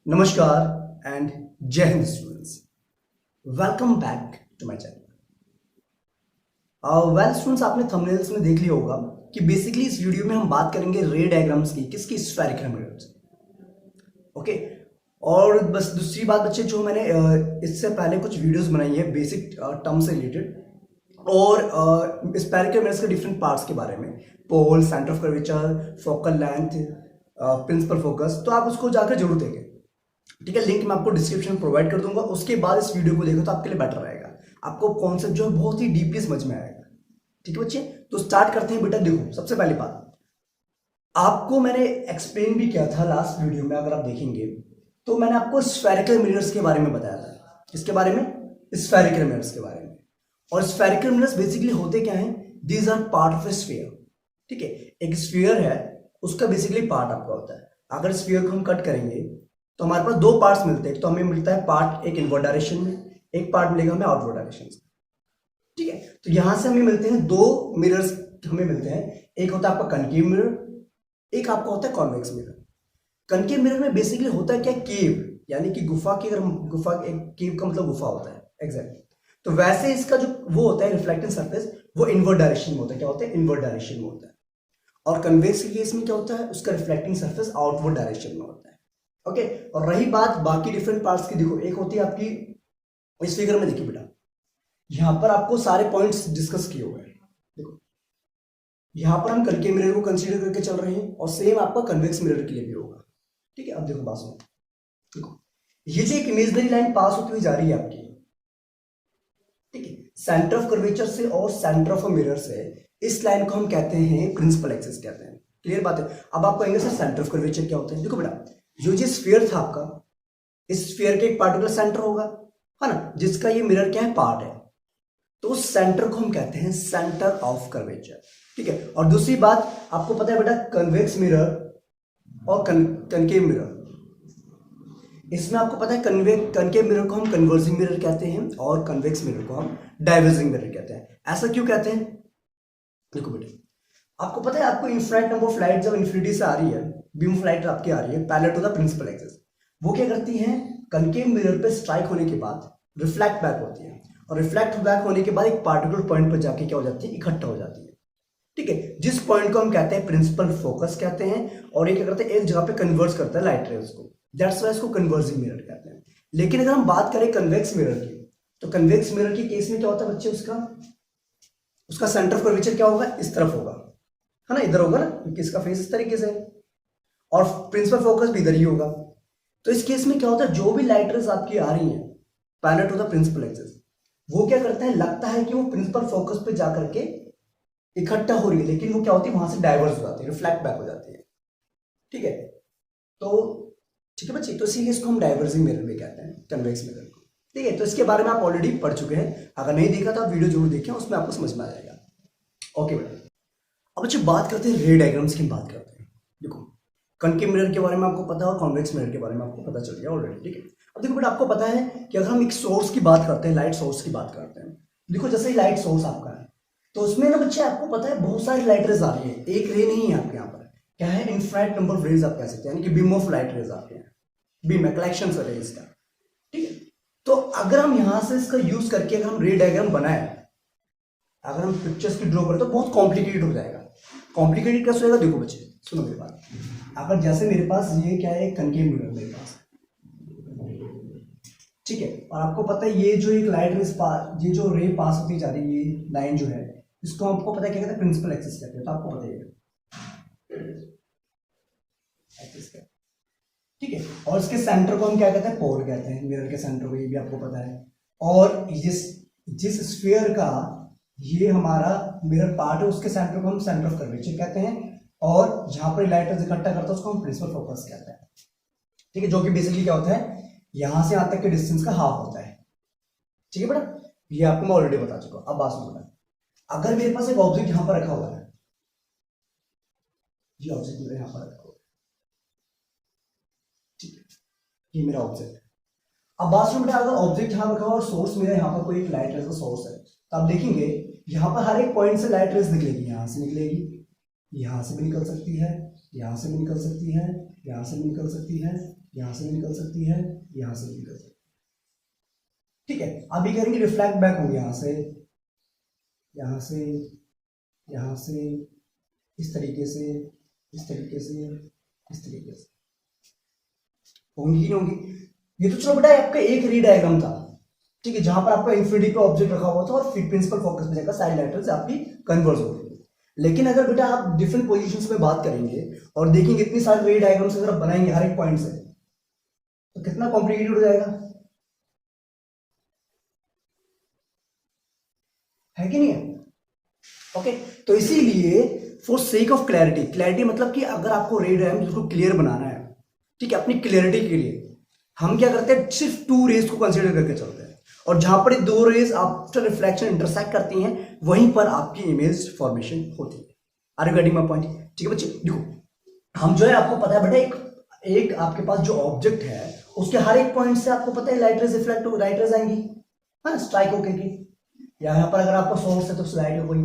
नमस्कार एंड जय हिंद students. Welcome back to my channel. Well students, आपने थंबनेल्स में देख लिया होगा कि बेसिकली इस वीडियो में हम बात करेंगे रे डायग्राम्स की, किसकी? Spherical mirrors. ओके, और बस दूसरी बात बच्चे, जो मैंने इससे पहले कुछ वीडियोस बनाई है बेसिक टर्म से रिलेटेड और स्फेरिकल मिरर्स के डिफरेंट पार्ट्स के बारे में, pole, centre of curvature, focal length, principal focus, तो आप उसको जाकर जरूर देखें। ठीक है, लिंक मैं आपको डिस्क्रिप्शन में प्रोवाइड कर दूंगा। उसके बाद इस वीडियो को देखो तो आपके लिए बेटर रहेगा, आपको कॉन्सेप्ट जो है बहुत ही डीपली समझ में आएगा। ठीक है बच्चे, तो स्टार्ट करते हैं। बेटा देखो, सबसे पहली बात आपको मैंने एक्सप्लेन भी किया था लास्ट वीडियो में, अगर आप देखेंगे तो मैंने आपको स्फेरिकल मिरर्स के बारे में बताया था। किसके बारे में? स्फेरिकल मिरर्स के बारे में। और स्फेरिकल मिरर्स बेसिकली होते क्या है? These are part of a sphere. ठीक है, एक स्फीयर है, उसका बेसिकली पार्ट आपका होता है। अगर स्फीयर को हम कट करेंगे तो हमारे पास दो पार्ट्स मिलते हैं। तो हमें मिलता है पार्ट एक इनवर्ड डायरेक्शन में, एक पार्ट मिलेगा हमें आउटवर्ड डायरेक्शन से। ठीक है, तो यहां से हमें मिलते हैं दो मिरर्स हमें मिलते हैं। एक होता है आपका कनकेव मिरर, एक आपका होता है कॉन्वेक्स मिरर। कनकेव मिरर में बेसिकली होता है क्या? केव, यानी कि गुफा की, अगर गुफा, एक केव का मतलब गुफा होता है एग्जैक्टली। तो वैसे इसका जो वो होता है रिफ्लेक्टिंग सरफेस, वो इनवर्ड डायरेक्शन में होता है। क्या होता है? इनवर्ड डायरेक्शन में होता है। और कन्वेक्स के केस में क्या होता है? उसका रिफ्लेक्टिंग सरफेस आउटवर्ड डायरेक्शन में होता है। ओके, और रही बात बाकी डिफरेंट पार्ट्स की, देखो एक होती है आपकी, इस फिगर में देखिए बेटा, यहां पर आपको सारे पॉइंट्स डिस्कस किए हुए हैं। देखो यहां पर हम कनकेव मिरर को कंसीडर करके चल रहे हैं और सेम आपका कन्वेक्स मिरर के लिए भी होगा। ठीक है, अब देखो बात सुनो। देखो ये जो एक इमेजिनरी लाइन पास होती हुई जा रही है आपकी, ठीक है, सेंटर ऑफ कर्वेचर से और सेंटर ऑफ मिरर से, इस लाइन को हम कहते हैं प्रिंसिपल एक्सिस कहते हैं। क्लियर बात है? अब आप कहेंगे सर सेंटर ऑफ कर्वेचर क्या होता है? देखो बेटा, जो स्फीयर था आपका, इस स्फीयर के एक पार्टिकुलर सेंटर होगा, है ना, जिसका ये मिरर क्या है? पार्ट है। तो उस सेंटर को हम कहते हैं सेंटर ऑफ कर्वेचर। ठीक है, और दूसरी बात आपको पता है बेटा, कन्वेक्स मिरर और कनकेव मिरर, इसमें आपको पता है कनकेव मिरर को हम कन्वर्जिंग मिरर कहते हैं और कन्वेक्स मिरर को हम डाइवर्जिंग मिरर कहते हैं। ऐसा क्यों कहते हैं? देखो बेटे, आपको पता है, आपको इनफाइनाइट नंबर ऑफ लाइट जब इन्फिनिटी से आ रही है, बीम ऑफ लाइट आपकी आ रही है parallel to the principal axis, वो क्या करती है? कनकेव मिरर पे स्ट्राइक होने के बाद रिफ्लेक्ट बैक होती है, और रिफ्लेक्ट बैक होने के बाद एक पार्टिकुलर पॉइंट पर जाके क्या हो जाती है? इकट्ठा हो जाती है। ठीक है, जिस पॉइंट को हम कहते हैं प्रिंसिपल फोकस कहते हैं, और एक क्या करते हैं? एक जगह पे कन्वर्ज करता है लाइट रेज को, दैट्स व्हाई इसको कन्वर्जिंग मिरर कहते हैं। लेकिन अगर हम बात करें कन्वेक्स मिरर की, तो कन्वेक्स मिरर के केस में क्या होता है बच्चे? उसका सेंटर ऑफ कर्वेचर क्या होगा? इस तरफ होगा, है ना, इधर होगा ना, क्योंकि इसका फेस इस तरीके से है, और प्रिंसिपल फोकस भी इधर ही होगा। तो इस केस में क्या होता है? जो भी लाइट रेज आपकी आ रही है parallel to the principal axis, वो क्या करता है? लगता है कि वो प्रिंसिपल फोकस पे जाकर के इकट्ठा हो रही है, लेकिन वो क्या होती है? वहां से डाइवर्स हो जाती है, रिफ्लेक्ट बैक हो जाती है। ठीक है, तो ठीक है बच्चे, तो इसीलिए इसको हम डाइवर्जिंग मिरर भी कहते हैं, कन्वेक्स मिरर को। ठीक है, तो इसके बारे में आप ऑलरेडी पढ़ चुके हैं, अगर नहीं देखा तो आप वीडियो जरूर देखें, उसमें आपको समझ में आ जाएगा। ओके बेटा, अब अच्छे बात करते हैं रे डायग्राम्स की, बात करते हैं। देखो कनकेव मिरर के बारे में आपको पता है और कॉन्वेक्स मिरर के बारे में आपको पता चल गया ऑलरेडी। ठीक है, अब देखो बेटा, आपको पता है कि अगर हम एक सोर्स की बात करते हैं, लाइट सोर्स की बात करते हैं, देखो जैसे ही लाइट सोर्स आपका है, तो उसमें ना बच्चे आपको पता है बहुत सारी लाइट रेज आ रही है, एक रे नहीं है आपके यहाँ पर, क्या है? इनफाइनाइट नंबर ऑफ रेज आप कह सकते हैं, यानी कि बीम ऑफ लाइट रेज आपके हैं, बीम है, कलेक्शन है रेज का। ठीक है, तो अगर हम यहां से इसका यूज करके अगर हम रे डायग्राम बनाए, अगर हम पिक्चर्स की ड्रॉ करें, तो बहुत कॉम्प्लिकेटेड हो जाएगा। कॉम्प्लिकेटेड कैसे होगा? देखो बच्चे सुनो मेरी बात, अगर जैसे मेरे पास ये क्या है? कनकेव मिरर मेरे पास, ठीक है, और आपको पता है ये जो एक लाइट रेस ये जो रे पास होती जा रही है, ये लाइन जो है, इसको आपको पता है क्या कहते हैं? प्रिंसिपल एक्सिस कहते हैं। तो आपको पता है एक्सिस का, ठीक है, और इसके सेंटर को हम क्या कहते हैं? पोल कहते हैं, मिरर के सेंटर को, ये भी आपको पता है। और जिस जिस स्फीयर का ये हमारा मिरर पार्ट है, उसके सेंटर को हम सेंटर ऑफ कर्वेचर कहते हैं, और जहां पर लाइट रेज इकट्ठा करता है उसको हम प्रिंसिपल फोकस कहते हैं। ठीक है, जो कि बेसिकली क्या होता है? यहां से यहां तक के डिस्टेंस का हाफ होता है। ठीक है बेटा, ये आपको मैं ऑलरेडी बता चुका हूं। अब बात सुनो बेटा, अगर मेरे पास एक ऑब्जेक्ट यहां पर रखा हुआ है, ये ऑब्जेक्ट मेरे यहां पर रखा हुआ है, ठीक है, ये मेरा ऑब्जेक्ट है। अब बात सुनो बेटा, अगर ऑब्जेक्ट यहां रखा हुआ और सोर्स मेरा यहां पर कोई एक लाइट रेज का सोर्स है, तो आप देखेंगे यहां पर हर एक पॉइंट से लाइट रेज निकलेगी, यहां से निकलेगी, यहां से भी निकल सकती है, यहां से भी निकल सकती है, यहां से भी निकल सकती है, यहां से भी निकल सकती है, यहां से भी निकल सकती है। ठीक है, अभी करेंगे रिफ्लेक्ट बैक होंगे यहां से, यहां से, यहां से, इस तरीके से, इस तरीके से, इस तरीके से होंगी कि नहीं होंगी। ये तो चलो बेटा आपका एक रे डायग्राम था, ठीक है, जहां पर आपका इंफिनिटी पे ऑब्जेक्ट रखा हुआ था और फिर प्रिंसिपल फोकस में जाकर साइड लेटरल्स आपकी कन्वर्ज हो गई। लेकिन अगर बेटा आप डिफरेंट पोजीशंस में बात करेंगे और देखेंगे इतनी सारी रे डायग्राम्स अगर आप बनाएंगे हर एक पॉइंट से, तो कितना कॉम्प्लिकेटेड हो जाएगा, है कि नहीं है? ओके, तो इसीलिए for sake of clarity, clarity मतलब कि अगर आपको रे डायग्राम बिल्कुल क्लियर बनाना है, ठीक है, अपनी क्लियरिटी के लिए हम क्या करते हैं, सिर्फ टू रेस को कंसीडर करके चलते हैं, और जहां पर दो रेस आफ्टर रिफ्लेक्शन इंटरसेक्ट करती हैं वहीं पर आपकी इमेज फॉर्मेशन होती है। Are you getting my point? ठीक है बच्चे, देखो हम जो है आपको पता है बेटा एक आपके पास जो ऑब्जेक्ट है उसके हर एक पॉइंट से आपको पता है लाइट रेज रिफ्लेक्ट हो, लाइट रेज आएंगी, हाँ, स्ट्राइक होके की, या यहाँ पर अगर आपका सोर्स है तो स्लाइड हो गई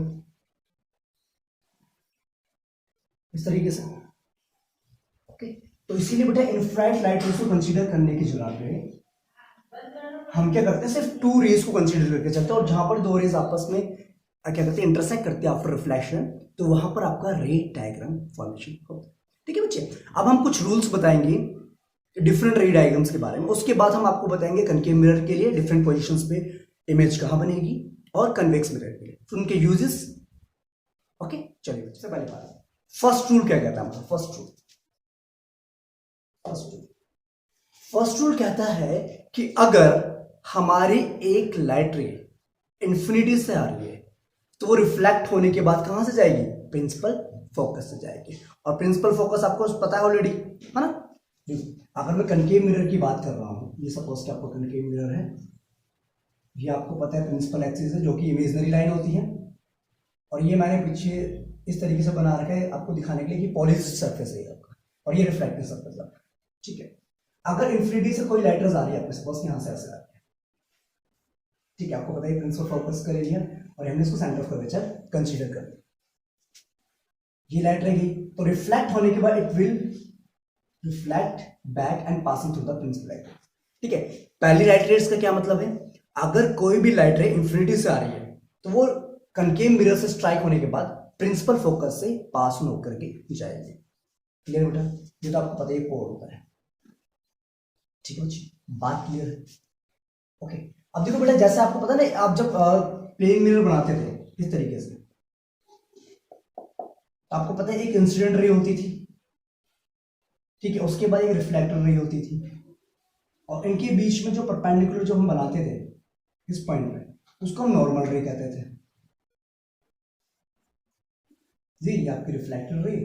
इस तरीके से। ओके, तो इसीलिए बेटा इनफ्रारेड लाइट रेज को कंसीडर करने की जगह पे हम क्या करते हैं, सिर्फ टू रेज को कंसीडर करके चलते हैं, और जहां पर दो रेज आपस में क्या करते हैं, इंटरसेक्ट करते हैं आफ्टर रिफ्लेक्शन, तो वहां पर आपका रे डायग्राम फॉर्मेशन होता है। ठीक है बच्चे, अब हम कुछ रूल्स बताएंगे डिफरेंट रे डायग्राम्स के बारे में, उसके बाद हम आपको बताएंगे कनकेव मिरर के लिए डिफरेंट पोजिशन पे इमेज कहां बनेगी और कन्वेक्स मिरर के लिए, फिर उनके यूजेस। ओके, चलिए सबसे पहले बात, फर्स्ट रूल क्या कहता है हमारा, फर्स्ट रूल कहता है कि अगर हमारी एक लाइट रे इंफिनिटी से आ रही है तो वो रिफ्लेक्ट होने के बाद कहां से जाएगी, प्रिंसिपल फोकस से जाएगी, और प्रिंसिपल फोकस आपको पता है ऑलरेडी, है ना। अगर मैं कनकेव मिरर की बात कर रहा हूं, ये सपोज कि आपको कनकेव मिरर है, ये आपको पता है प्रिंसिपल एक्सिस है जो कि इमेजिनरी लाइन होती है, और ये मैंने पीछे इस तरीके से बना रखा है आपको दिखाने के लिए कि पॉलिश्ड सरफेस है आपका, और ये रिफ्लेक्टिव सरफेस है, ठीक है। अगर इंफिनिटी से कोई लाइट रेज आ रही है आपके सपोज यहां से ऐसे आ रही है, ठीक है, आपको पता है प्रिंसिपल फोकस कर रही है और हमने इसको सेंटर ऑफ कर्वेचर कंसीडर कर लिया, ये लाइट रहेगी तो रिफ्लेक्ट होने के बाद it will reflect back and passing through the principal light. ठीक है, पहली लाइट रेज का क्या मतलब है, अगर कोई भी लाइट रे इंफिनिटी से आ रही है तो वो कनकेव मिरर से स्ट्राइक होने के बाद प्रिंसिपल फोकस से पास होकर के जाएगी। क्लियर बेटा, ये तो आपको पता ही कोड होता है, ठीक है बच्ची, बात क्लियर है। ओके, अब देखो बेटा जैसे आपको पता नहीं, आप जब प्लेन मिरर बनाते थे इस तरीके से, आपको पता है एक इंसिडेंट रे होती थी, ठीक है, उसके बाद एक रिफ्लेक्टर रे होती थी, और इनके बीच में जो परपेंडिकुलर जो हम बनाते थे इस पॉइंट में, उसको हम नॉर्मल रे कहते थे जी। ये आपकी रिफ्लेक्टर रे,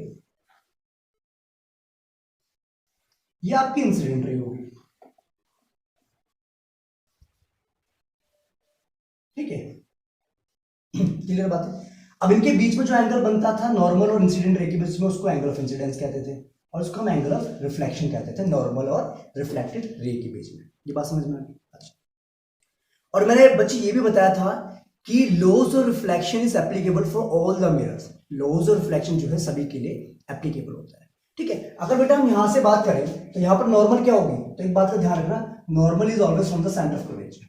ये आपकी इंसिडेंट रे होगी, ठीक है, क्लियर बात है। अब इनके बीच में जो एंगल बनता था नॉर्मल और इंसिडेंट रे के बीच में, उसको एंगल ऑफ इंसिडेंस कहते थे, और उसको हम एंगल ऑफ रिफ्लेक्शन कहते थे, नॉर्मल और रिफ्लेक्टेड रे के बीच में। ये बात समझ में आ गई? अच्छा, और मैंने बच्चे ये भी बताया था कि laws of reflection is applicable for all the mirrors, laws of reflection जो है सभी के लिए एप्लीकेबल होता है, ठीक है। अगर बेटा हम यहां से बात करें तो यहां पर नॉर्मल क्या होगी, तो एक बात का ध्यान रखना, normal is always from the centre of curvature,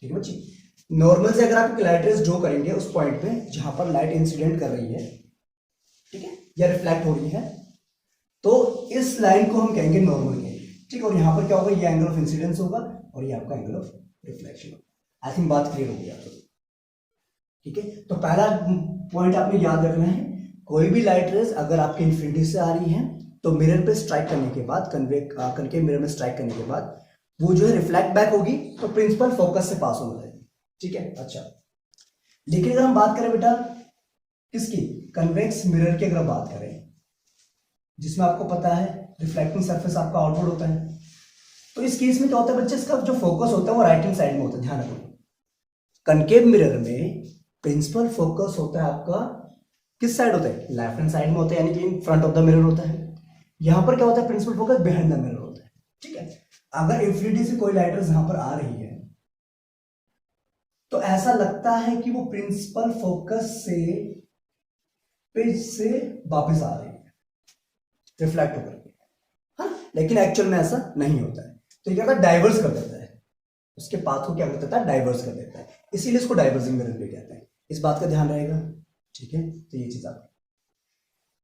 ठीक है बच्ची। नॉर्मल से अगर आप लाइट रेज ड्रॉ करेंगे उस पॉइंट पे जहां पर लाइट इंसिडेंट कर रही है, ठीक है, या रिफ्लेक्ट हो रही है, तो इस लाइन को हम कहेंगे नॉर्मल कहेंगे, ठीक है। और यहां पर क्या होगा, ये एंगल ऑफ इंसिडेंस होगा और ये आपका एंगल ऑफ रिफ्लेक्शन होगा। आई थिंक बात क्लियर हो गई आपको, ठीक है। तो पहला पॉइंट आपने याद रखना है, कोई भी लाइट रेज अगर आपके इंफिनिटी से आ रही है तो मिरर पे स्ट्राइक करने के बाद, कनकेव मिरर में स्ट्राइक करने के बाद वो जो है रिफ्लेक्ट बैक होगी, तो प्रिंसिपल फोकस से पास होने लगेगी, ठीक है। अच्छा, लेकिन अगर हम बात करें बेटा किसकी, कन्वेक्स मिरर की अगर बात करें, जिसमें आपको पता है रिफ्लेक्टिंग सरफेस आपका आउटवर्ड होता है, तो इस केस में क्या होता है बच्चे, इसका जो फोकस होता है वो राइट हैंड साइड में होता है, ध्यान रखो। कनकेव मिरर में प्रिंसिपल फोकस होता है आपका किस साइड होता है, लेफ्ट हैंड साइड में होता है, यानी कि in front of the mirror होता है। यहां पर क्या होता है, principal focus behind the mirror होता है, ठीक है। अगर इंफिनिटी से कोई लाइट रेज यहां पर आ रही है तो ऐसा लगता है कि वो प्रिंसिपल फोकस से पेज से वापस आ रही है, रिफ्लेक्ट होकर के, हाँ, लेकिन एक्चुअल में ऐसा नहीं होता है। तो ये क्या होता है, डाइवर्स कर देता है, उसके पाथ को क्या कर देता है, डाइवर्स कर देता है, इसीलिए इसको डाइवर्जिंग मिरर भी कहते हैं। इस बात का ध्यान रहेगा, ठीक है। तो ये चीज आप,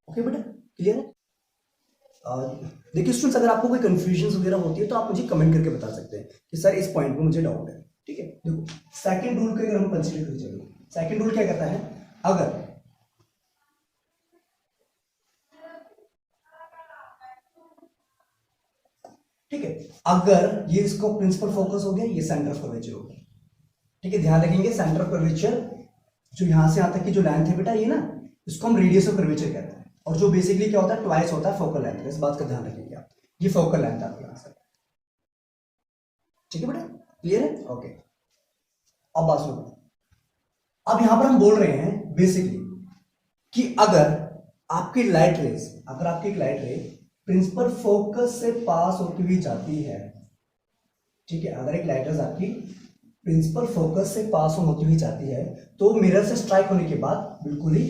ओके बेटा, क्लियर है। देखिए स्टूडेंट्स, अगर आपको कोई कंफ्यूजन वगैरह होती है तो आप मुझे कमेंट करके बता सकते हैं कि सर इस पॉइंट पे मुझे डाउट है, ठीक है। देखो सेकंड रूल को अगर हम कंसीडर करें, चलो सेकंड रूल क्या कहता है, अगर ठीक है, अगर ये इसको प्रिंसिपल फोकस हो गया, ये सेंटर ऑफ कर्वेचर हो गया, ठीक है। ध्यान रखेंगे सेंटर ऑफ कर्वेचर जो यहां से यहां तक की जो लेंथ है बेटा, ये ना, इसको हम रेडियस ऑफ कर्वेचर कहते हैं, और जो बेसिकली क्या होता है, ट्वाइस होता है फोकल लेंथ। इस बात का ध्यान रखेंगे आप, ये फोकल लेंथ है आपके यहां से, ठीक है बेटा, क्लियर है, ओके। अब बात सुनो, अब यहां पर हम बोल रहे हैं बेसिकली कि अगर आपकी लाइट रेज, अगर आपकी एक लाइट रे प्रिंसिपल फोकस से पास होती हुई जाती है, ठीक है, अगर एक लाइट रेज आपकी प्रिंसिपल फोकस से पास होती हुई जाती है, तो मिरर से स्ट्राइक होने के बाद बिल्कुल ही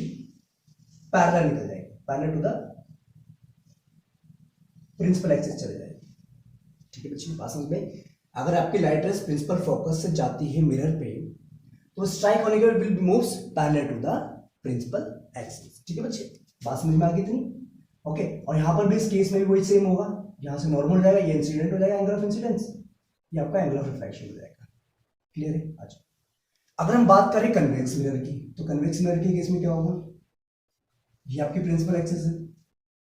पैरेलल निकल जाएगी, parallel to the principal axis चले जाएगी, ठीक है बच्चों, बात समझ में। अगर आपकी लाइट रेज प्रिंसिपल फोकस से जाती है मिरर पे, तो स्ट्राइक होने के बाद will moves parallel to the principal axis, ठीक है बच्चे, बात समझ में आ गई इतनी, ओके। और यहां पर भी इस केस में भी वही सेम होगा, यहां से नॉर्मल हो जाएगा, ये इंसिडेंट हो जाएगा एंगल ऑफ इंसिडेंस, ये आपका एंगल ऑफ रिफ्लेक्शन हो जाएगा, क्लियर है। अच्छा, अगर हम बात करें कन्वेक्स मिरर की, तो कन्वेक्स मिरर के केस में क्या होगा, ये आपकी प्रिंसिपल एक्सिस है,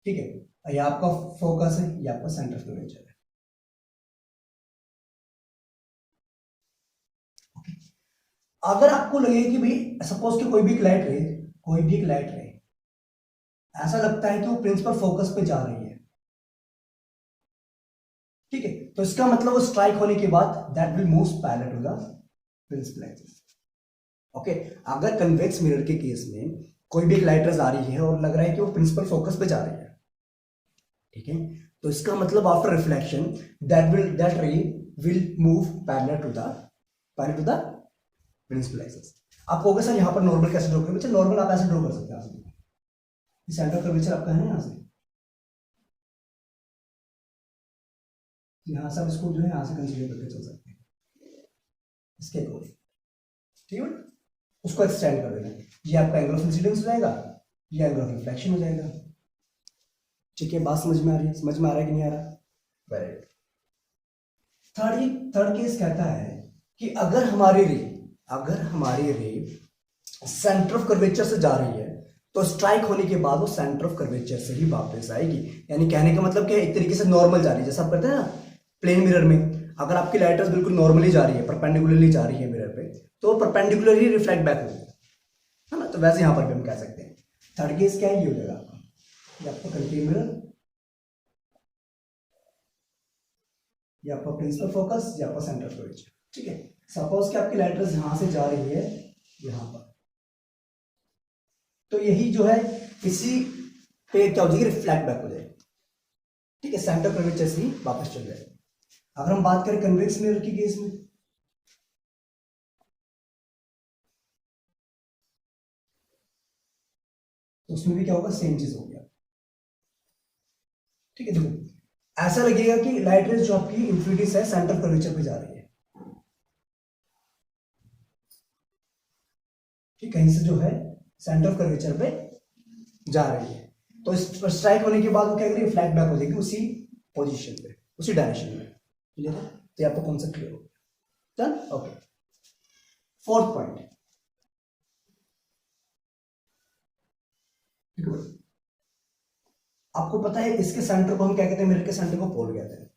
ठीक है, ये आपका फोकस है, ये आपका सेंटर ऑफ कर्वेचर है, अगर आपको लगे कि भाई सपोज कि कोई भी एक लाइट रे, कोई भी एक लाइट रे ऐसा लगता है कि वो प्रिंसिपल फोकस पे जा रही है, ठीक है, तो इसका मतलब वो स्ट्राइक होने के बाद that will move parallel to the principal axis, okay. अगर कन्वेक्स मिरर के केस में कोई भी एक लाइट रेज आ रही है और लग रहा है कि वो प्रिंसिपल फोकस पे जा रही है, ठीक है, तो इसका मतलब after reflection that ray will move parallel to the principal axis. आप कहोगे सर यहां पर नॉर्मल कैसे ड्रॉ करें, नॉर्मल आप ऐसे ड्रॉ कर सकते हैं, सेंटर कर्वेचर आपका है ना, यहां से, यहां से आप इसको जो है यहां से कंसीडर करके चल सकते हैं इसके अकॉर्डिंग, ठीक है, उसको एक्सटेंड कर देना, ये आपका एंगल ऑफ इंसिडेंस हो जाएगा, ये एंगल ऑफ रिफ्लेक्शन हो जाएगा, ठीक है, बात समझ में आ रही है, समझ में आ रहा है कि नहीं आ रहा, वेरी गुड। थर्ड केस कहता है कि अगर हमारी रे सेंटर ऑफ कर्वेचर से जा रही है, तो स्ट्राइक होने के बाद वो सेंटर ऑफ कर्वेचर से ही वापस आएगी, यानी कहने का मतलब क्या है, एक तरीके से नॉर्मल जा रही है, जैसा आप करते हैं ना प्लेन मिरर में, अगर आपकी लाइट बिल्कुल नॉर्मली जा रही है, परपेंडिकुलरली जा रही है मिरर पे, तो परपेंडिकुलर ही रिफ्लेक्ट बैक होगी, है ना, तो वैसे यहां पर भी हम कह सकते हैं। थर्ड केस क्या है, ये हो जाएगा आपका, ये आपका कंटिन्यू मिरर, ये आपका प्रिंसिपल फोकस, ये आपका सेंटर ऑफ कर्वेचर, ठीक है। सपोज कि आपकी लाइट यहां से जा रही है यहां पर, तो यही जो है इसी पे क्या हो जाएगी, रिफ्लेक्ट बैक हो जाएगी, ठीक है, सेंटर कर्वेचर से ही वापस चल जाएगी। अगर हम बात करें कन्वेक्स मिरर की केस में, तो उसमें भी क्या होगा, सेम चीज हो गया, ठीक है। देखो ऐसा लगेगा कि लाइट रेज जो आपकी इंफिनिटी से सेंटर कर्वेचर पे जा रही है, ठीक, कहीं से जो है सेंटर ऑफ कर्वेचर पे जा रही है, तो इस स्ट्राइक होने के बाद वो क्या करेगी, फ्लैट बैक हो जाएगी उसी पोजीशन पे, उसी डायरेक्शन में, क्लियर है, तो आपको कॉन्सेप्ट क्लियर हो गया, डन, ओके। फोर्थ पॉइंट, आपको पता है इसके सेंटर को हम क्या कहते हैं, मिरर के सेंटर को पोल कहते हैं।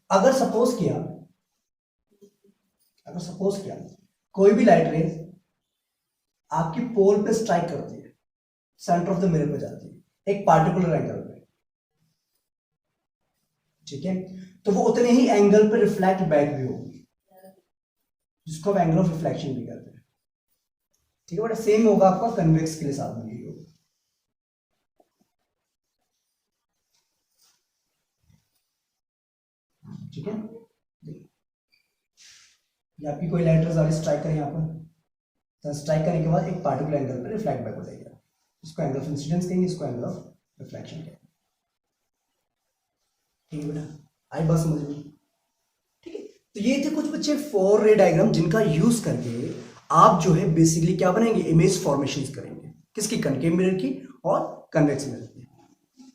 अगर सपोज किया कोई भी लाइट रे आपकी पोल पे स्ट्राइक करती है, सेंटर ऑफ द मिरर पे जाती है एक पार्टिकुलर एंगल पे, ठीक है, तो वो उतने ही एंगल पे रिफ्लेक्ट बैक भी होगी, जिसको हम एंगल ऑफ रिफ्लेक्शन भी कहते हैं, ठीक है, बट सेम होगा आपका कन्वेक्स के लिए साथ में भी होगा, ठीक है। ये आपकी कोई लाइट रे स्ट्राइक करें यहाँ पर, तो स्ट्राइक करने के बाद एक पार्टिकुलर एंगल पे रिफ्लेक्ट बैक हो जाएगा, इसको एंगल ऑफ इंसिडेंस कहेंगे, इसको एंगल ऑफ रिफ्लेक्शन कहेंगे, ठीक है बेटा, आई बात समझ में? ठीक है, तो ये थे कुछ बच्चे 4 रे डायग्राम जिनका यूज करके आप जो है बेसिकली क्या बनेंगे, इमेज फॉर्मेशंस करेंगे, किसकी, कनकेव मिरर की और कन्वेक्स मिरर की।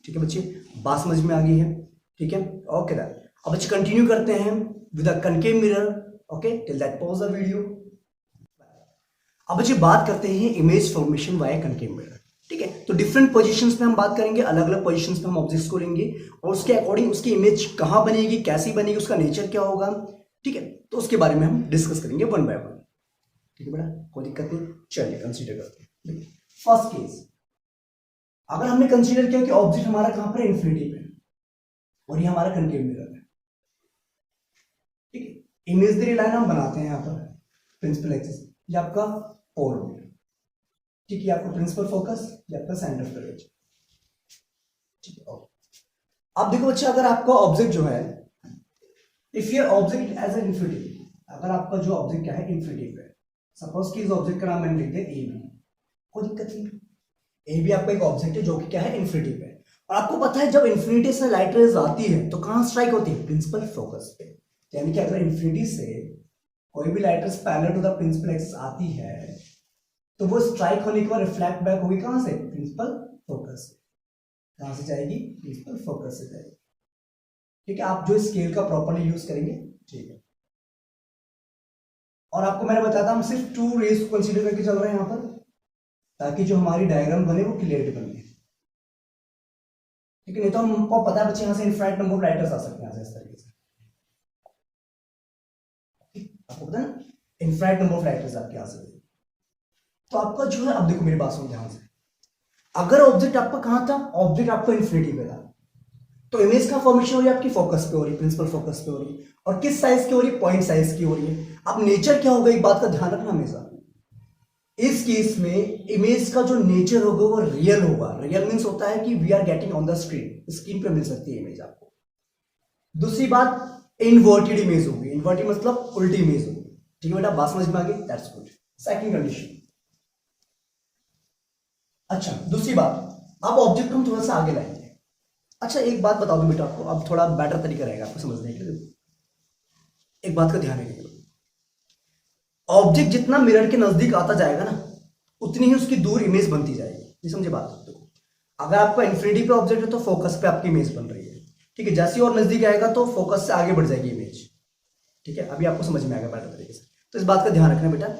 ठीक है बच्चे, बात समझ में आ गई है? ठीक है, ओके दैट। अब बच्चे कंटिन्यू करते हैं with a concave mirror. Okay, till that pause the video. अब बच्चे बात करते हैं image formation via concave mirror. ठीक है, तो डिफरेंट पोजीशंस में हम बात करेंगे, अलग अलग पोजीशंस में हम ऑब्जेक्ट्स को लेंगे और उसके अकॉर्डिंग उसकी इमेज कहां बनेगी, कैसी बनेगी, उसका नेचर क्या होगा। ठीक है, तो उसके बारे में हम डिस्कस करेंगे वन बाय वन। ठीक है बेटा, कोई दिक्कत नहीं, चलिए कंसीडर करते हैं। फर्स्ट केस, अगर हमने कंसीडर किया कि ऑब्जेक्ट हमारा कहां पर, इन्फिनिटी पे, और ये हमारा कनकेव मिरर है। ठीक है, इमेजनरी लाइन हम बनाते हैं यहाँ पर, प्रिंसिपल एक्सिस, ये आपका पोल हो गया। ठीक है, आपका प्रिंसिपल फोकस, ये आपका सेंटर ऑफ कर्वेचर। ठीक है, अब देखो बच्चे, अगर आपका ऑब्जेक्ट जो है, if your object as an infinity, अगर आपका जो ऑब्जेक्ट क्या है, इन्फिनिटी पे, सपोज कि इस ऑब्जेक्ट का नाम मैंने लिख दिया ए बी, कोई दिक्कत नहीं, ए बी आपका एक ऑब्जेक्ट है जो कि क्या है, इन्फिनिटी पे। और आपको पता है जब इन्फिनिटी से लाइट रेज आती है तो कहां स्ट्राइक होती है, प्रिंसिपल फोकस पे। यानी कि अगर इन्फिनिटी से कोई भी light rays parallel to the principal axis आती है तो वो स्ट्राइक होने के बाद रिफ्लेक्ट बैक होगी कहां से, प्रिंसिपल फोकस से। कहां से जाएगी, प्रिंसिपल फोकस से जाएगी। ठीक है, आप जो स्केल का प्रॉपर्ली यूज करेंगे। ठीक है, और आपको मैंने बताया था हम सिर्फ 2 रेज को कंसीडर करके चल रहे हैं यहां पर, ताकि जो हमारी डायग्राम बने वो क्लियरिटी बने। ठीक है, नहीं तो हमको पता है बच्चे यहां से इनफाइनाइट नंबर ऑफ राइटर्स आ सकते हैं इस तरीके से। आपको पता है इनफाइनाइट नंबर ऑफ राइटर्स आपके यहां से। तो आपका जो है, अब देखो मेरी बात सुनो ध्यान से, अगर ऑब्जेक्ट आपका कहां था, ऑब्जेक्ट आपका इन्फिनिटी पे था, तो इमेज का फॉर्मेशन हो रही है आपकी फोकस पे हो रही है, प्रिंसिपल फोकस पे हो रही है, और किस साइज की हो रही है, पॉइंट साइज की हो रही है। अब नेचर क्या होगा, एक बात का ध्यान रखना हमेशा, इस केस में इमेज का जो नेचर होगा वो रियल होगा। रियल मीन्स होता है कि we are getting on the screen, screen पे मिल सकती है इमेज आपको। दूसरी बात, इनवर्टेड इमेज होगी, इनवर्टेड मतलब उल्टी इमेज होगी। ठीक है बेटा, बात समझ में आ गई, दैट्स गुड। सेकंड कंडीशन, अच्छा दूसरी बात, अब ऑब्जेक्ट को हम थोड़ा सा आगे लाएंगे। अच्छा एक बात बता दूं बेटा आपको, अब थोड़ा बेटर तरीका रहेगा आपको समझने के लिए। एक बात का ध्यान रखिएगा, ऑब्जेक्ट जितना मिरर के नजदीक आता जाएगा ना, उतनी ही उसकी दूर इमेज बनती जाएगी। ये समझे बात? देखो, अगर आपका इन्फिनिटी पे ऑब्जेक्ट है तो फोकस पे आपकी इमेज बन रही है। ठीक है, जैसे और नजदीक आएगा तो फोकस से आगे बढ़ जाएगी इमेज। ठीक है, अभी आपको समझ में आएगा बेटर तरीके से। तो इस बात का ध्यान रखना बेटा,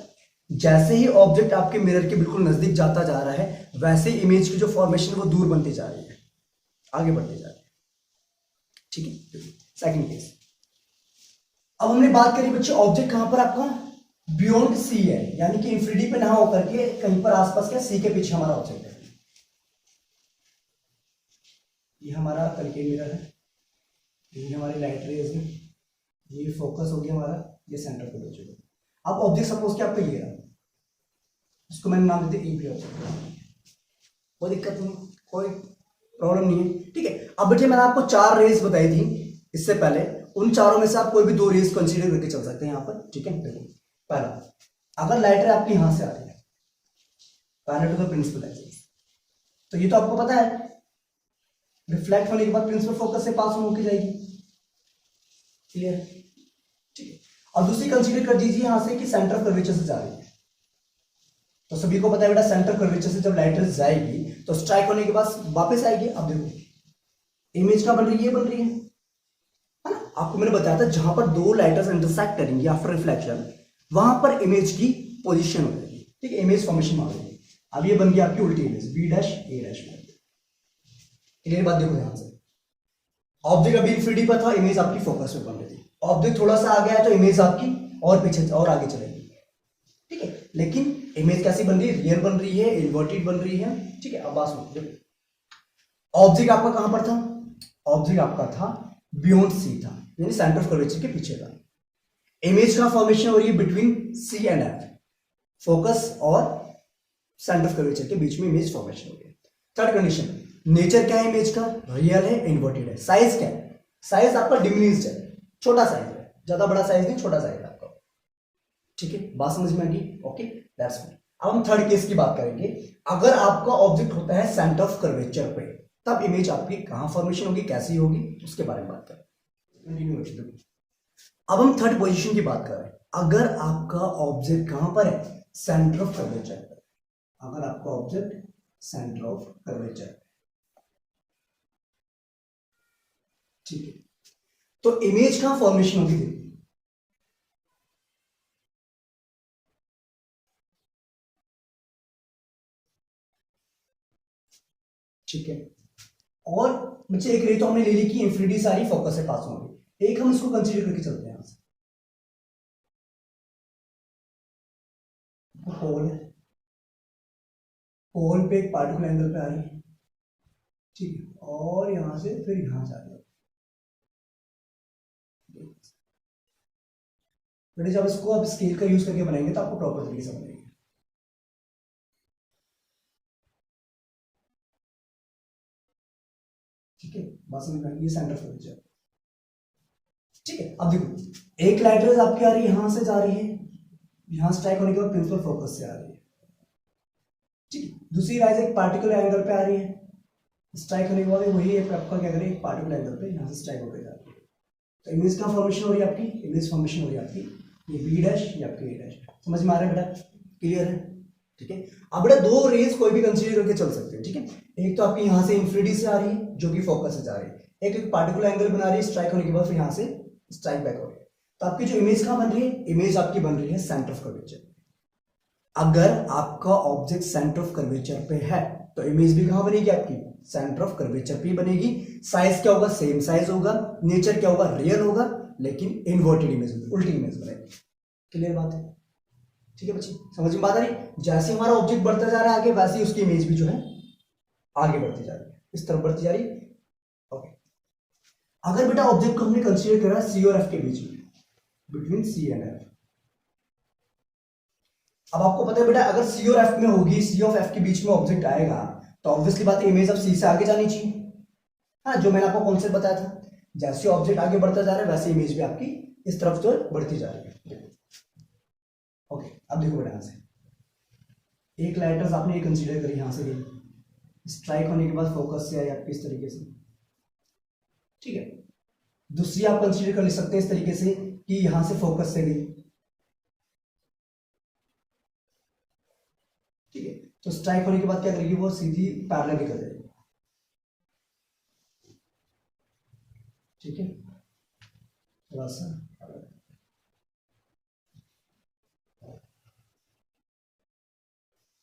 जैसे ही ऑब्जेक्ट आपके मिरर के बिल्कुल नजदीक जाता जा रहा है, वैसे ही इमेज की जो फॉर्मेशन वो दूर बनती जा रही है, आगे बढ़ती जा रही है। ठीक है, सेकंड केस, अब हमने बात करी बच्चे, ऑब्जेक्ट कहां पर आपका बियॉन्ड सी है, यानी कि इन्फिनिटी पे ना होकर के कहीं पर आसपास क्या, सी के पीछे हमारा ऑब्जेक्ट है। ये हमारा कनकेव मिरर है, ये हमारी लाइट रेज है, ये फोकस हो गया हमारा, ये सेंटर पे हो चुका। अब ऑब्जेक्ट सपोज कि आपको ये रहा, इसको मैंने नाम दे दिया ईपी ऑब्जेक्ट, कोई दिक्कत नहीं, कोई प्रॉब्लम नहीं है। ठीक है, अब बेटे मैंने आपको 4 रेज बताई थी इससे पहले, उन चारों में से आप कोई भी 2 रेज कंसीडर करके चल सकते हैं यहाँ पर। ठीक है, देखो पहला, अगर लाइट रे आपकी यहां से आ रही है parallel to the principal axis, तो ये तो आपको पता है रिफ्लेक्ट होने के बाद प्रिंसिपल फोकस से पास होकर जाएगी। क्लियर? ठीक है, और दूसरी कंसीडर कर दीजिए यहां से कि सेंटर ऑफ कर्वेचर से जा रही है, तो सभी को पता है बेटा सेंटर ऑफ कर्वेचर से जब लाइट रेज जाएगी तो स्ट्राइक होने के बाद वापस आएगी। अब देखो इमेज क्या बन रही है, ये बन रही है ना। आपको मैंने बताया था जहां पर 2 लाइटर्स इंटरसेक्ट करेंगी आफ्टर रिफ्लेक्शन, वहां पर इमेज की पोजीशन हो जाएगी। ठीक है, इमेज फॉर्मेशन मांगेगी। अब ये बन गई आपकी उल्टी इमेज, बी डैश ए डैश। क्लियर बात? देखो ध्यान से, ऑब्जेक्ट अभी इन्फिनिटी पर था, इमेज आपकी फोकस में बन रही थी, ऑब्जेक्ट थोड़ा सा आ गया है तो इमेज आपकी और पीछे और आगे चलेगी। ठीक है, लेकिन इमेज कैसी बन रही है, रियल बन रही है, इन्वर्टेड बन रही है। ठीक है, अब बात सुनो, ऑब्जेक्ट आपका कहां पर था, ऑब्जेक्ट आपका था बियॉन्ड सी था, यानी सेंटर ऑफ कर्वेचर के पीछे था। इमेज का फॉर्मेशन हो रही है between C and F, focus और सेंटर ऑफ कर्वेचर के बीच में इमेज फॉर्मेशन हो रही है। थर्ड कंडीशन, नेचर क्या है इमेज का, रियल है, इन्वर्टेड है। साइज क्या है, साइज आपका डिमिनिश्ड है, छोटा साइज है, ज्यादा बड़ा साइज नहीं, छोटा साइज है आपका। ठीक है, बात समझ में आ गई? Okay, that's good. अब हम थर्ड केस की बात करेंगे, अगर आपका ऑब्जेक्ट होता है सेंटर ऑफ कर्वेचर पे, तब इमेज आपकी कहाँ फॉर्मेशन होगी, कैसी होगी, उसके बारे में बात करें। कंटिन्यू। अब हम थर्ड पोजीशन की बात कर रहे हैं। अगर आपका ऑब्जेक्ट कहां पर है, सेंटर ऑफ कर्वेचर पर। अगर आपका ऑब्जेक्ट सेंटर ऑफ कर्वेचर, ठीक है, तो इमेज कहां फॉर्मेशन होगी, ठीक है। और बच्चे एक रे तो हमने ले ली कि इंफिनिटी सारी फोकस से पास होंगे, एक हम इसको कंसीडर करके चलते हैं यहां से, पोल है, पोल पे एक पार्टिकुलर एंगल पे आ रही है, ठीक है, और यहां से फिर यहां जा रही है। बेटे जब इसको आप स्केल का यूज करके बनाएंगे तो आपको प्रॉपर तरीके से बनेगी। ठीक है, बात समझ में, ये सेंटर ऑफ कर्वेचर, ठीक है। अब देखो एक लाइट रेज आपकी आ रही है, यहां से जा रही है, यहां स्ट्राइक होने के बाद प्रिंसिपल फोकस से आ रही है, ठीक है। दूसरी राइज एक पार्टिकुलर एंगल पे आ रही है, स्ट्राइक होने के बाद वही आपका क्या करें, एक पार्टिकुलर एंगल पे यहां से स्ट्राइक होकर जा रही है। तो इमेज का फॉर्मेशन हो रही है आपकी, इमेज फॉर्मेशन हो रही है आपकी, ये बी डैश, ये आपकी ए डैश। समझ में आ रहा है बेटा, क्लियर है, ठीक है। अब बेटा दो रेज कोई भी कंसीडर करके चल सकते हो, ठीक है। एक तो आपकी यहां से इंफिनिटी से आ रही है जो कि फोकस से जा रही है, एक पार्टिकुलर एंगल बना रही है स्ट्राइक होने के बाद, फिर यहां से स्ट्राइक बैक हो रही है। तो आपकी जो इमेज कहां बन रही है, इमेज आपकी बन रही है सेंटर ऑफ कर्वेचर। अगर आपका ऑब्जेक्ट सेंटर ऑफ कर्वेचर पे है तो इमेज भी कहां बनेगी आपकी, सेंटर ऑफ कर्वेचर पे बनेगी। साइज क्या होगा, सेम साइज होगा, नेचर क्या होगा, रियल होगा, लेकिन इन्वर्टेड इमेज, उल्टी इमेज बनेगी। क्लियर बात है, ठीक है बच्चे, समझ में बात आ रही। जैसे हमारा ऑब्जेक्ट बढ़ता जा रहा है आगे, वैसे ही उसकी इमेज भी जो है आगे बढ़ती जा रही है, इस तरफ बढ़ती जा रही है। ओके, अगर बेटा ऑब्जेक्ट को हमने कंसीडर करा सी और एफ के बीच में, बिटवीन सी एंड एफ। अब आपको पता है बेटा अगर सी और एफ में होगी, सी ऑफ एफ के बीच में ऑब्जेक्ट आएगा तो ऑब्वियसली बात है इमेज अब सी से आगे जानी चाहिए, हाँ, जो मैंने आपको कॉन्सेप्ट बताया था। जैसे ऑब्जेक्ट आगे बढ़ता जा रहा है वैसे इमेज भी आपकी इस तरफ जो बढ़ती जा रही है। ओके, अब देखो बेटा यहां से एक लाइटर्स आपने ये कंसीडर करी, यहां से गई, स्ट्राइक होने के बाद फोकस से आई आपकी इस तरीके से, ठीक है। दूसरी आप कंसीडर कर सकते हैं इस तरीके से कि यहां से फोकस से गई, ठीक है। तो स्ट्राइक होने के बाद क्या करेगी, वो सीधी पैरेलल कर देगी, ठीक है, थोड़ा सा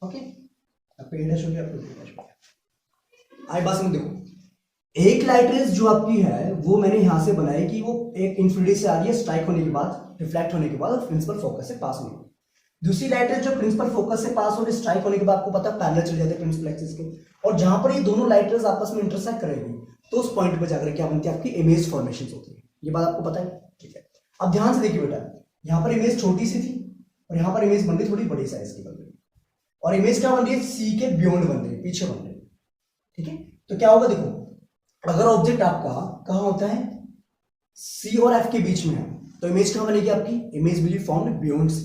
ओके। अब पे डैश हो गया, आपको डैश हो गया। आई बात में देखो एक लाइट रेज जो आपकी है वो मैंने यहां से बनाई कि वो एक इंफिनिटी से आ रही है, स्ट्राइक होने के बाद, रिफ्लेक्ट होने के बाद और प्रिंसिपल फोकस से पास होने। दूसरी लाइट रेज जो प्रिंसिपल फोकस से पास हो रही, स्ट्राइक होने के बाद आपको पता है पैरेलल चले जाते हैं प्रिंसिपल एक्सिस के, और जहां पर ये दोनों लाइट रेज आपस में इंटरसेक्ट करेगी तो उस पॉइंट पर जाकर क्या बनती है, आपकी इमेज फॉर्मेशन होती है। ये बात आपको पता है, ठीक है। अब ध्यान से देखिए बेटा, यहां पर इमेज छोटी सी थी और यहां पर इमेज बन रही थोड़ी बड़ी साइज की बन रही, और इमेज क्या बन रही है, सी के बियॉन्ड बन रही है, पीछे बन रही है, ठीक है। तो क्या होगा देखो, अगर ऑब्जेक्ट आपका कहां होता है, सी और एफ के बीच में है, तो इमेज कहां बनेगी आपकी, image will be found beyond C.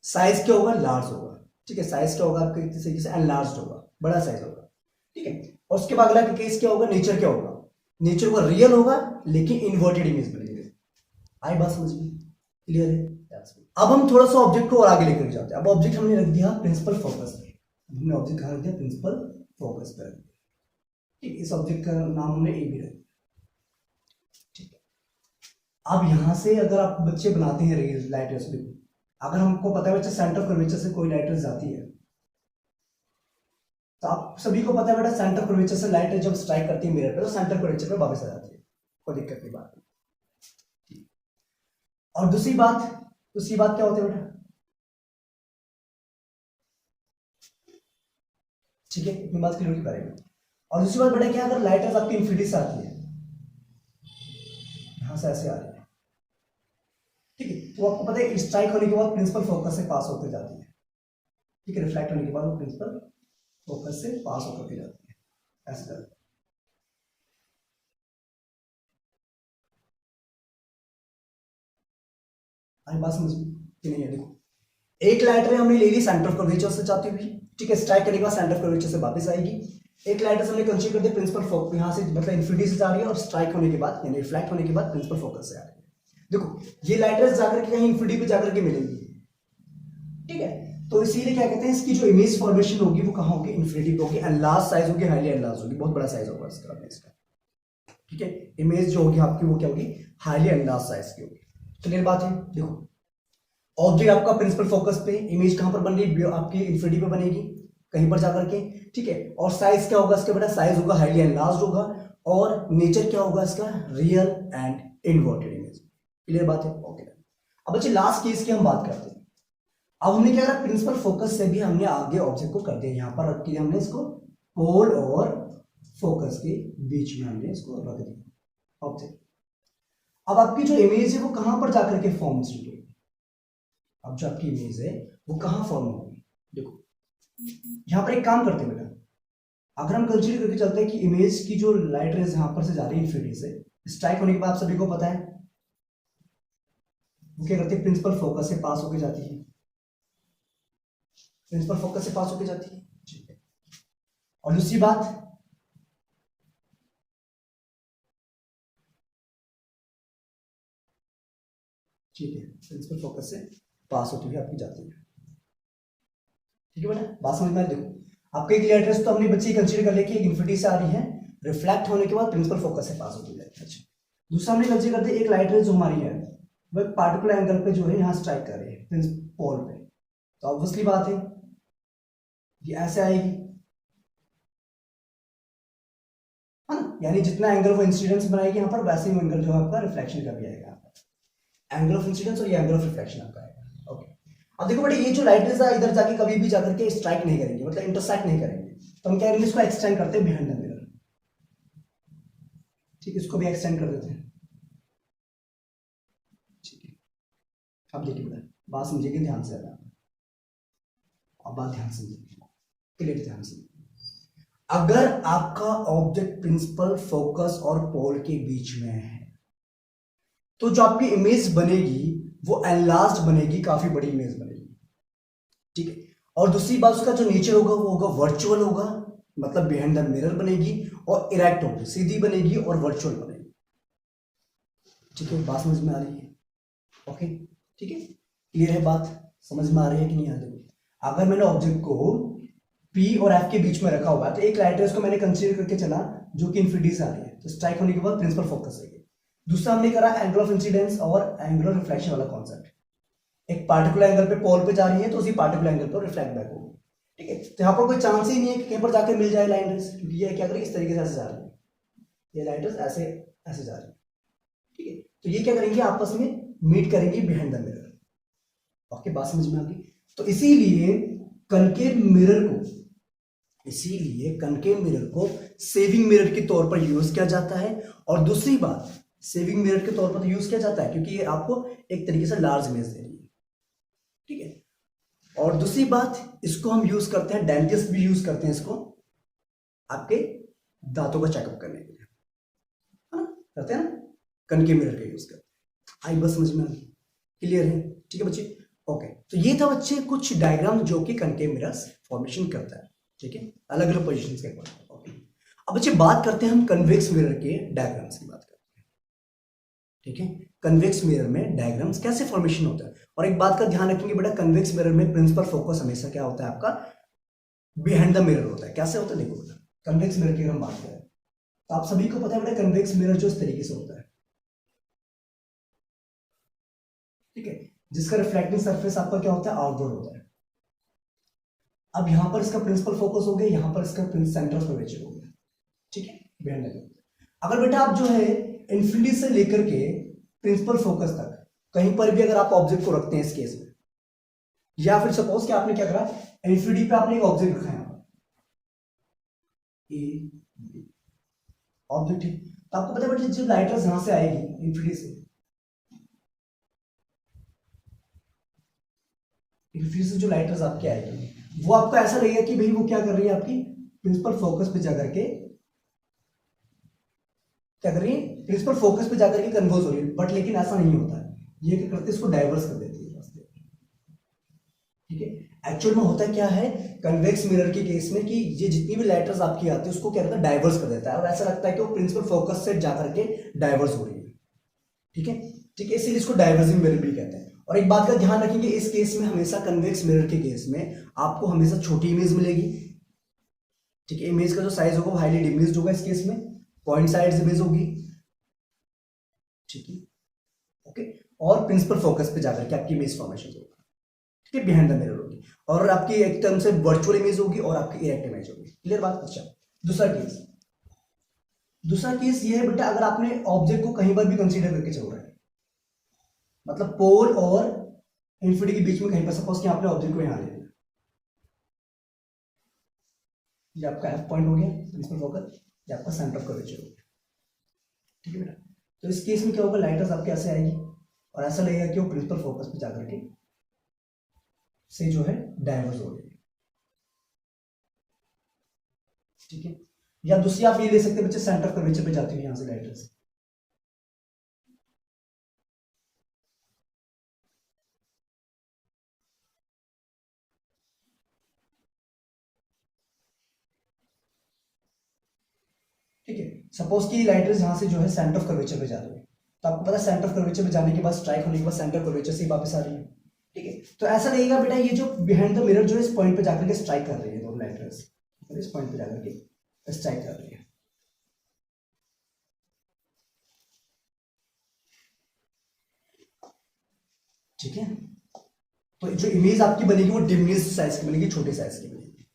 Size क्या होगा, लार्ज होगा, ठीक है। साइज क्या होगा आपके तरीके से, एनलार्ज्ड होगा, बड़ा साइज होगा, ठीक है। और उसके बाद अगला केस क्या होगा, नेचर क्या होगा, नेचर होगा रियल होगा लेकिन इन्वर्टेड इमेज बनेगी। आई बात समझ में, क्लियर है। अब हम थोड़ा सा ऑब्जेक्ट को और आगे लेकर जाते हैं। अब ऑब्जेक्ट हमने रख दिया प्रिंसिपल फोकस पे, हमने ऑब्जेक्ट कहां रख दिया, प्रिंसिपल फोकस पे रख दिया, ठीक। इस ऑब्जेक्ट का नाम हमने ए भी रख दिया, ठीक है। अब यहां से अगर आप बच्चे बनाते हैं रेज लाइट रेज, अगर हमको पता है बच्चा सेंटर ऑफ कर्वेचर से कोई लाइट रेज आती है, तो आप सभी को पता है बेटा सेंटर ऑफ कर्वेचर से लाइट रेज जब स्ट्राइक करती है मिरर पे तो सेंटर कर्वेचर पे वापस आ जाती है, कोई दिक्कत की बात नहीं। और दूसरी बात क्या होती है बेटा, ठीक है, इतनी बात क्लियर करेंगे। और दूसरी बात बेटा क्या, अगर लाइट रेज आपकी इंफिनिटी से आती है, यहां से ऐसे आ रही है, ठीक है, तो आपको पता है स्ट्राइक होने के बाद प्रिंसिपल फोकस से पास होकर जाती है, ठीक है, रिफ्लेक्ट होने के बाद वो प्रिंसिपल फोकस से पास होकर के जाती है, ऐसे जाती है। आई बात समझ कि नहीं है, देखो एक लाइट रे हमने ले ली सेंटर ऑफ कर्वेचर से जाती हुई, ठीक है, स्ट्राइक करने के बाद सेंटर ऑफ कर्वेचर से वापस आएगी, एक लाइट रेस हमने कंसीडर कर दिया प्रिंसिपल फोकस, यहाँ से मतलब इन्फिनिटी से जा रही है और स्ट्राइक होने के बाद यानी रिफ्लेक्ट होने के बाद प्रिंसिपल फोकस से आ रही है। देखो ये लाइट रेस जाकर के कहीं इन्फिनिटी पे जाकर के मिलेंगी, ठीक है, तो इसीलिए क्या कहते हैं इसकी जो इमेज फॉर्मेशन होगी वो कहाँ होगी, इन्फिनिटी पे होगी, एनलार्ज साइज होगी, हाईली एनलार्ज होगी, बहुत बड़ा साइज होगा इसका इमेज का, ठीक है। इमेज जो होगी आपकी वो क्या होगी, हाईली एनलार्ज साइज की होगी। क्लियर बात है। देखो ऑब्जेक्ट आपका प्रिंसिपल फोकस पे, इमेज कहां पर बन रही है, आपकी इन्फिनिटी पे बनेगी कहीं पर जाकर के, ठीक है। और साइज क्या होगा इसके बेटा, साइज होगा हाईली एनलार्ज होगा, और नेचर क्या होगा इसका, real and inverted image. Clear बात है, ओके। अब बच्चे लास्ट केस की हम बात करते हैं। अब हमने क्या करा, प्रिंसिपल फोकस से भी हमने आगे ऑब्जेक्ट को कर दिया, यहां पर रख दिया हमने इसको, पोल और फोकस के बीच में हमने इसको रख दिया ऑब्जेक्ट। अब आपकी जो इमेज है वो कहां पर जाकर के फॉर्म होगी, अब जो आपकी इमेज है वो कहां फॉर्म होगी। देखो यहां पर एक काम करते हैं बेटा, अगर हम कंसीडर करके चलते हैं कि इमेज की जो लाइट रेज यहां पर से जा रही है इन्फिनिटी से, स्ट्राइक होने के बाद आप सभी को पता है वो क्या करती है, प्रिंसिपल फोकस से पास होके जाती है, प्रिंसिपल फोकस से पास होके जाती है, ठीक है। और दूसरी बात, ठीक है, प्रिंसिपल फोकस से पास होती हुई आपकी जाती है, ठीक है बेटा, बात समझ में। देखो आपका एक लाइट रेस तो हमने बच्चे कंसीडर कर लिया कि इन्फिनिटी से आ रही है, रिफ्लेक्ट होने के बाद प्रिंसिपल फोकस से पास होती है। अच्छा दूसरा हमने कंसीडर करते एक लाइट रेस जो हमारी है वो एक पार्टिकुलर एंगल पे जो है यहाँ स्ट्राइक कर रही है पोल पे, तो ऑब्वियसली बात है ये ऐसे आएगी, है ना, यानी जितना एंगल वो इंसिडेंस बनाएगी यहाँ पर वैसे ही एंगल जो है आपका रिफ्लेक्शन का भी आएगा, एंगल ऑफ इंसिडेंस और ये एंगल ऑफ रिफ्लेक्शन आपका आएगा, ओके। अब देखो बेटा ये जो लाइट रेज है इधर जाके कभी भी जाकर के स्ट्राइक नहीं करेंगे, मतलब इंटरसेक्ट नहीं करेंगे, तो हम क्या करेंगे, इसको एक्सटेंड करते हैं बिहाइंड द मिरर, ठीक है, इसको भी एक्सटेंड कर देते हैं, ठीक है। अब देखिए बेटा बात समझिएगा ध्यान से, अब बात ध्यान से क्लियर ध्यान से। अगर आपका ऑब्जेक्ट प्रिंसिपल फोकस और पोल के बीच में है तो जो आपकी इमेज बनेगी वो एनलार्ज बनेगी, काफी बड़ी इमेज बनेगी, ठीक है। और दूसरी बात उसका जो नेचर होगा वो होगा वर्चुअल होगा, मतलब बिहाइंड द मिरर बनेगी, और इरेक्ट होगी, सीधी बनेगी और वर्चुअल बनेगी, ठीक है। बात समझ में आ रही है, ओके, ठीक है, क्लियर है बात, समझ में आ रही है कि नहीं आ रही। अगर मैंने ऑब्जेक्ट को P और F के बीच में रखा हुआ है तो एक लाइट रेस को मैंने कंसीडर करके चला जो कि इन्फिनिटी से आ रही है, तो स्ट्राइक होने के बाद प्रिंसिपल फोकस है। दूसरा हमने करा एंगल ऑफ इंसिडेंस और एंगल ऑफ रिफ्लेक्शन वाला कॉन्सेप्ट, एक पार्टिकुलर एंगल पे पोल पे जा रही है तो उसी पार्टिकुलर एंगल पर रिफ्लेक्ट बैक होगी, ठीक है। तो यहाँ पर कोई चांस ही नहीं है कि कहीं पर जाकर मिल जाए लाइन रेस, क्योंकि ये क्या करेगी इस तरीके से ऐसे जा रही है, ये लाइट रेस ऐसे ऐसे जा रही है, ठीक है। तो ये क्या करेंगे आपस में मीट करेंगे बिहाइंड द मिरर, ओके, बात समझ में आ गई। तो इसीलिए कनकेव मिरर को, इसीलिए कनकेव मिरर को सेविंग मिरर के तौर पर यूज किया जाता है, और दूसरी बात सेविंग मिरर के तौर पर यूज किया जाता है क्योंकि ये आपको एक तरीके से लार्ज इमेज दे रही है, ठीक है। और दूसरी बात इसको हम यूज करते हैं, डेंटिस्ट भी यूज करते हैं इसको आपके दांतों का चेकअप करने के लिए, हाँ करते हैं ना, कनकेव मिरर का यूज करते हैं। आई बस समझ में आ गई, क्लियर है, ठीक है बच्चे, ओके। तो ये था बच्चे कुछ डायग्राम जो कि कनकेव मिरर्स फॉर्मेशन करता है, ठीक है, अलग अलग पोजिशन के अकॉर्डिंग, ओके। अब बच्चे बात करते हैं हम कन्वेक्स मिरर के डायग्राम्स की बात करते हैं, ठीक है। कन्वेक्स मिरर में डायग्राम्स कैसे फॉर्मेशन होता है, और एक बात का ध्यान रखेंगे बेटा, कन्वेक्स मिरर में प्रिंसिपल फोकस हमेशा क्या होता है आपका, बिहाइंड द मिरर होता है। कैसे होता है देखो बेटा, कन्वेक्स मिरर की हम बात करें तो आप सभी को पता है बेटा कन्वेक्स मिरर जो इस तरीके से होता है, ठीक है, जिसका रिफ्लेक्टिंग सरफेस आपका क्या होता है, आउटवर्ड होता है। अब यहां पर इसका प्रिंसिपल फोकस हो गया, यहां पर इसका सेंटर ऑफ कर्वेचर हो गया, ठीक है, बिहाइंड द मिरर। अगर बेटा आप जो है इन्फिनिटी से लेकर के प्रिंसिपल फोकस तक कहीं पर भी अगर आप ऑब्जेक्ट को रखते हैं इस केस में, या फिर सपोज कि आपने क्या करा, इन्फिनिटी पे आपने एक ऑब्जेक्ट रखा है यहां पर ए ऑब्जेक्ट है, तो आपको पता है बेटा जो लाइट यहां से आएगी इन्फिनिटी से, इन्फिनिटी से जो लाइट आपके आएगी वो आपको ऐसा लगेगा कि भाई वो क्या कर रही है, आपकी प्रिंसिपल फोकस पे जाकर के क्या कर रही है, प्रिंसिपल फोकस पे जाकर के कन्वर्ज हो रही है, बट लेकिन ऐसा नहीं होता है, ये क्या करते हैं इसको डाइवर्स कर देती है रास्ते, ठीक है। एक्चुअल में होता क्या है कन्वेक्स मिरर के केस में कि ये जितनी भी लाइट रेज आपकी आती है उसको क्या करता है, डाइवर्स कर देता है, और ऐसा लगता है कि वो प्रिंसिपल फोकस से जाकर के डाइवर्स हो रही है। ठीक है, ठीक है, इसीलिए इसको डाइवर्जिंग मिरर भी कहते हैं। और एक बात का ध्यान रखेंगे, इस केस में हमेशा कन्वेक्स मिरर के केस में आपको हमेशा छोटी इमेज मिलेगी। ठीक है, इमेज का जो साइज होगा वो हाईली डिमिनिश्ड होगा इस केस में, पॉइंट साइड इमेज होगी। ठीक है, ओके, और प्रिंसिपल फोकस पे जाकर के आपकी इमेज फॉर्मेशन होगा। ठीक है, बिहाइंड द मिरर होगी, और आपकी एक टर्म से वर्चुअल इमेज होगी और आपकी इरेक्ट इमेज होगी। क्लियर बात? अच्छा, दूसरा केस ये है बेटा, अगर आपने ऑब्जेक्ट को कहीं पर भी कंसीडर करके चल रहा है, मतलब पोल और इन्फिनिटी के बीच में कहीं पर, सपोज कि आपने ऑब्जेक्ट को यहां ले लिया, ये आपका एफ पॉइंट हो गया प्रिंसिपल फोकस, ये आपका सेंटर ऑफ कर्वेचर हो गया। ठीक है बेटा, तो इस केस में क्या होगा, लाइट रेज आपके ऐसे आएगी और ऐसा लगेगा कि वो प्रिंसिपल फोकस पे जाकर के से जो है डाइवर्स हो गई। ठीक है, या दूसरी आप ये ले सकते हैं बच्चे, सेंटर ऑफ कर्वेचर पे जाती हुई यहां से लाइट रेज। ठीक है, सपोज कि लाइट रेज यहां से जो है सेंटर ऑफ कर्वेचर पे जा रही है, तो आपको पता है सेंटर ऑफ कर्वेचर पे जाने के बाद, स्ट्राइक होने के बाद सेंटर कर्वेचर से वापस आ रही है। ठीक है, तो ऐसा लगेगा बेटा ये जो बिहाइंड द मिरर जो है इस पॉइंट पे जाकर के स्ट्राइक कर रही है, दोनों लाइट रेज इस पॉइंट पे जाकर के स्ट्राइक कर रही है। ठीक है, तो जो इमेज आपकी बनेगी वो डिमिनिश्ड साइज की बनेगी, छोटे साइज की बनेगी।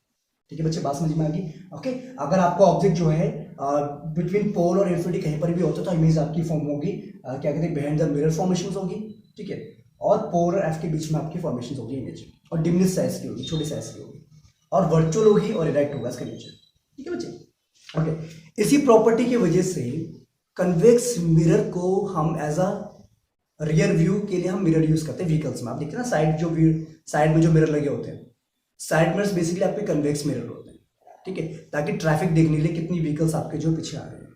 ठीक है बच्चे, बात समझ में आ गई? ओके, अगर आपको ऑब्जेक्ट जो है बिटवीन पोल और इन्फिनिटी कहीं पर भी होता है तो इमेज आपकी फॉर्म होगी, क्या कहते हैं, बिहाइंड द मिरर फॉर्मेशन होगी। ठीक है, और पोल और एफ के बीच में आपकी फॉर्मेशन होगी इमेज, और डिमिनिश्ड साइज की होगी, छोटे साइज की होगी, और वर्चुअल होगी और इरेक्ट होगा इसका नेचर। ठीक है बच्चे, ओके, इसी प्रॉपर्टी की वजह से कन्वेक्स मिरर को हम एज अ रियर व्यू के लिए हम मिरर यूज करते हैं व्हीकल्स में। आप देखते हैं ना साइड जो व्यू, साइड में जो मिरर लगे होते हैं, साइड मिरर्स बेसिकली आपके कन्वेक्स मिरर होते हैं। ठीक है, ताकि ट्रैफिक देखने के लिए कितनी व्हीकल्स आपके जो पीछे आ रहे हैं।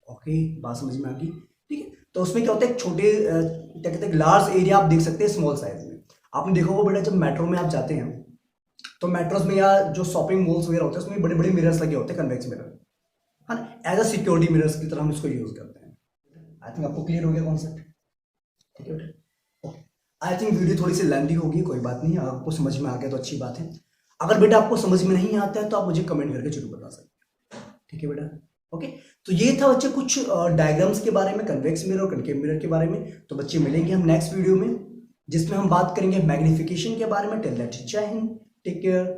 ओके, बात समझ में आ गई? ठीक है, तो उसमें क्या होता है, छोटे क्या कहते हैं, लार्ज एरिया आप देख सकते हैं स्मॉल साइज में। आपने देखा होगा बेटा, जब मेट्रो में आप जाते हैं तो मेट्रोज में या जो शॉपिंग मॉल्स वगैरह होते हैं उसमें बड़े बड़े मिरर्स लगे होते हैं, कन्वेक्स मिरर, हाँ, एज अ सिक्योरिटी मिरर्स की तरह हम इसको यूज करते हैं। आई थिंक आपको क्लियर हो गया कॉन्सेप्ट? ठीक है बेटा, ओके, आई थिंक वीडियो थोड़ी सी लेंथी होगी, कोई बात नहीं, आपको समझ में आ गया तो अच्छी बात है। अगर बेटा आपको समझ में नहीं आता है तो आप मुझे कमेंट करके जरूर बता सकते हैं। ठीक है बेटा, ओके, तो ये था बच्चे कुछ डायग्राम्स के बारे में, कन्वेक्स मिरर और कनकेव मिरर के बारे में। तो बच्चे मिलेंगे हम नेक्स्ट वीडियो में, जिसमें हम बात करेंगे मैग्निफिकेशन के बारे में। टिल दैट, जय हिंद, टेक केयर।